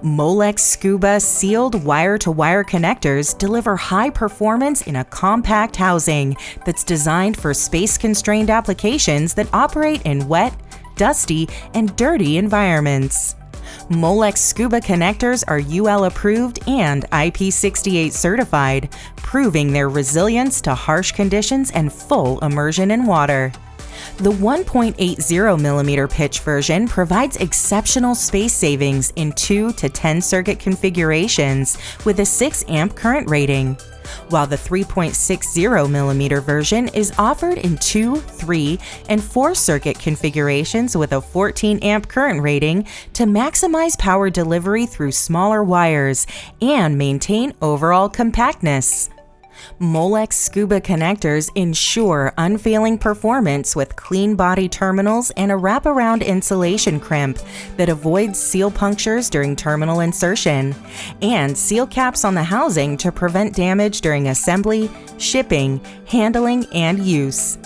Molex Squba sealed wire-to-wire connectors deliver high performance in a compact housing that's designed for space-constrained applications that operate in wet, dusty, and dirty environments. Molex Squba connectors are UL approved and IP68 certified, proving their resilience to harsh conditions and full immersion in water. The 1.80mm pitch version provides exceptional space savings in 2 to 10 circuit configurations with a 6 amp current rating, while the 3.60mm version is offered in 2, 3, and 4 circuit configurations with a 14 amp current rating to maximize power delivery through smaller wires and maintain overall compactness. Molex Squba connectors ensure unfailing performance with clean body terminals and a wraparound insulation crimp that avoids seal punctures during terminal insertion, and seal caps on the housing to prevent damage during assembly, shipping, handling, and use.